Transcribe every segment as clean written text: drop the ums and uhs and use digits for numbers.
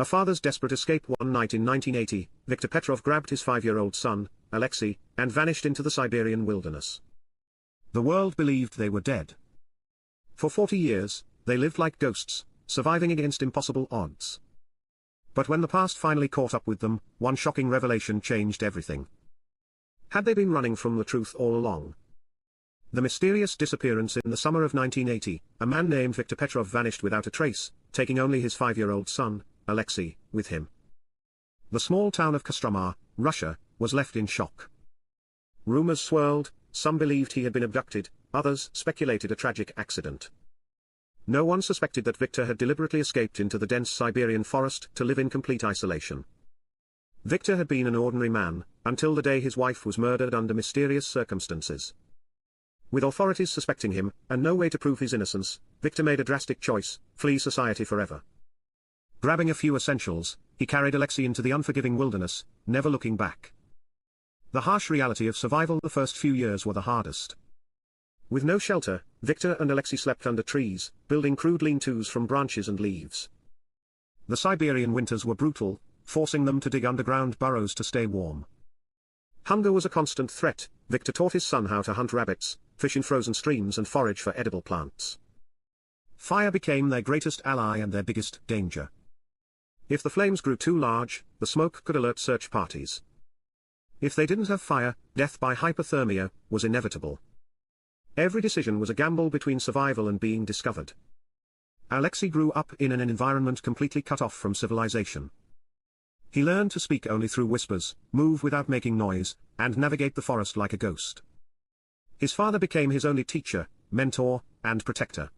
A father's desperate escape. One night in 1980, Viktor Petrov grabbed his 5-year-old son, Alexei, and vanished into the Siberian wilderness. The world believed they were dead. For 40 years, they lived like ghosts, surviving against impossible odds. But when the past finally caught up with them, one shocking revelation changed everything. Had they been running from the truth all along? The mysterious disappearance. In the summer of 1980, a man named Viktor Petrov vanished without a trace, taking only his 5-year-old son, Alexei, with him. The small town of Kostroma, Russia, was left in shock. Rumors swirled, some believed he had been abducted, others speculated a tragic accident. No one suspected that Viktor had deliberately escaped into the dense Siberian forest to live in complete isolation. Viktor had been an ordinary man, until the day his wife was murdered under mysterious circumstances. With authorities suspecting him, and no way to prove his innocence, Viktor made a drastic choice: flee society forever. Grabbing a few essentials, he carried Alexei into the unforgiving wilderness, never looking back. The harsh reality of survival. The first few years were the hardest. With no shelter, Viktor and Alexei slept under trees, building crude lean-tos from branches and leaves. The Siberian winters were brutal, forcing them to dig underground burrows to stay warm. Hunger was a constant threat. Viktor taught his son how to hunt rabbits, fish in frozen streams and forage for edible plants. Fire became their greatest ally and their biggest danger. If the flames grew too large, the smoke could alert search parties. If they didn't have fire, death by hypothermia was inevitable. Every decision was a gamble between survival and being discovered. Alexei grew up in an environment completely cut off from civilization. He learned to speak only through whispers, move without making noise, and navigate the forest like a ghost. His father became his only teacher, mentor, and protector.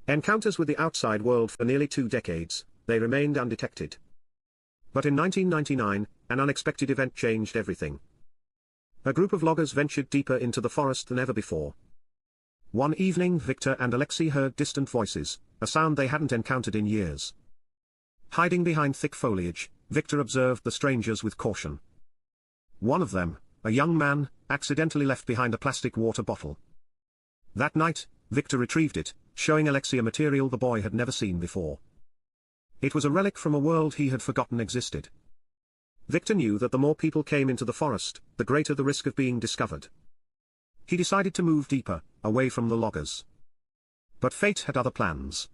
Encounters with the outside world. For nearly 2 decades, they remained undetected. But in 1999, an unexpected event changed everything. A group of loggers ventured deeper into the forest than ever before. One evening, Viktor and Alexei heard distant voices, a sound they hadn't encountered in years. Hiding behind thick foliage, Viktor observed the strangers with caution. One of them, a young man, accidentally left behind a plastic water bottle. That night, Viktor retrieved it, showing Alexei a material the boy had never seen before. It was a relic from a world he had forgotten existed. Viktor knew that the more people came into the forest, the greater the risk of being discovered. He decided to move deeper, away from the loggers. But fate had other plans.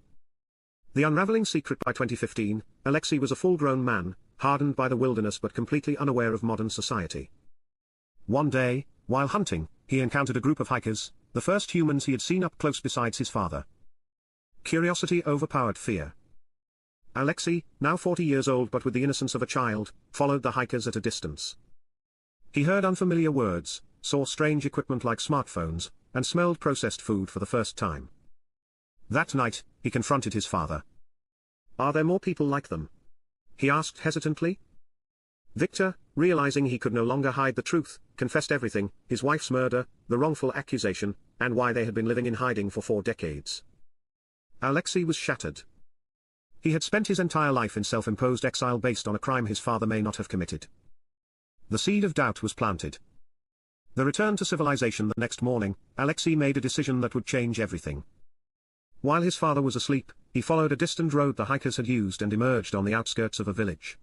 The unraveling secret. By 2015, Alexei was a full-grown man, hardened by the wilderness but completely unaware of modern society. One day, while hunting, he encountered a group of hikers, the first humans he had seen up close besides his father. Curiosity overpowered fear. Alexei, now 40 years old but with the innocence of a child, followed the hikers at a distance. He heard unfamiliar words, saw strange equipment like smartphones, and smelled processed food for the first time. That night, he confronted his father. "Are there more people like them?" he asked hesitantly. Viktor, realizing he could no longer hide the truth, confessed everything: his wife's murder, the wrongful accusation, and why they had been living in hiding for 4 decades. Alexei was shattered. He had spent his entire life in self-imposed exile based on a crime his father may not have committed. The seed of doubt was planted. The return to civilization. The next morning, Alexei made a decision that would change everything. While his father was asleep, he followed a distant road the hikers had used and emerged on the outskirts of a village.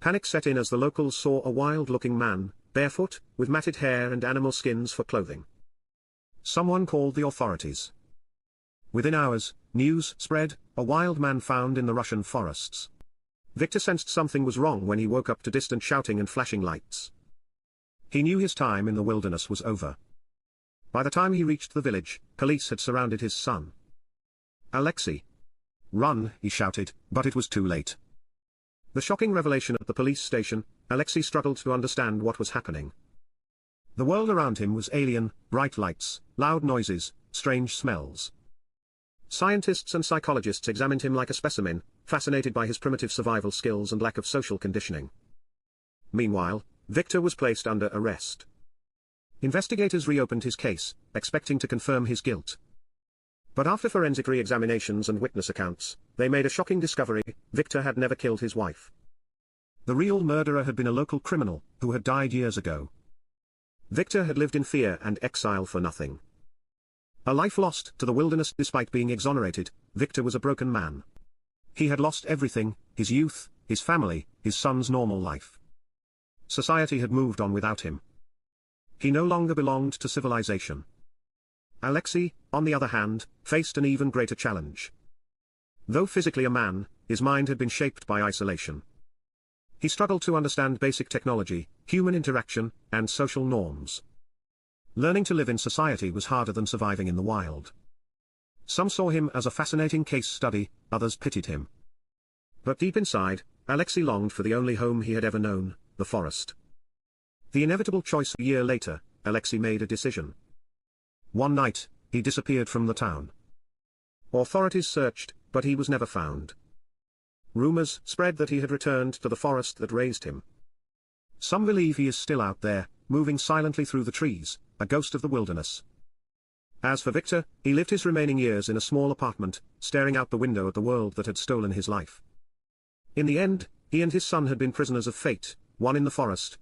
Panic set in as the locals saw a wild-looking man, barefoot, with matted hair and animal skins for clothing. Someone called the authorities. Within hours, news spread: a wild man found in the Russian forests. Viktor sensed something was wrong when he woke up to distant shouting and flashing lights. He knew his time in the wilderness was over. By the time he reached the village, police had surrounded his son. "Alexei! Run!" he shouted, but it was too late. The shocking revelation at the police station: Alexei struggled to understand what was happening. The world around him was alien: bright lights, loud noises, strange smells. Scientists and psychologists examined him like a specimen, fascinated by his primitive survival skills and lack of social conditioning. Meanwhile, Viktor was placed under arrest. Investigators reopened his case, expecting to confirm his guilt. But after forensic re-examinations and witness accounts, they made a shocking discovery: Viktor had never killed his wife. The real murderer had been a local criminal, who had died years ago. Viktor had lived in fear and exile for nothing. A life lost to the wilderness. Despite being exonerated, Viktor was a broken man. He had lost everything: his youth, his family, his son's normal life. Society had moved on without him. He no longer belonged to civilization. Alexei, on the other hand, faced an even greater challenge. Though physically a man, his mind had been shaped by isolation. He struggled to understand basic technology, human interaction, and social norms. Learning to live in society was harder than surviving in the wild. Some saw him as a fascinating case study, others pitied him. But deep inside, Alexei longed for the only home he had ever known, the forest. The inevitable choice. A year later, Alexei made a decision. One night, he disappeared from the town. Authorities searched, but he was never found. Rumors spread that he had returned to the forest that raised him. Some believe he is still out there, moving silently through the trees, a ghost of the wilderness. As for Victor, he lived his remaining years in a small apartment, staring out the window at the world that had stolen his life. In the end, he and his son had been prisoners of fate, one in the forest,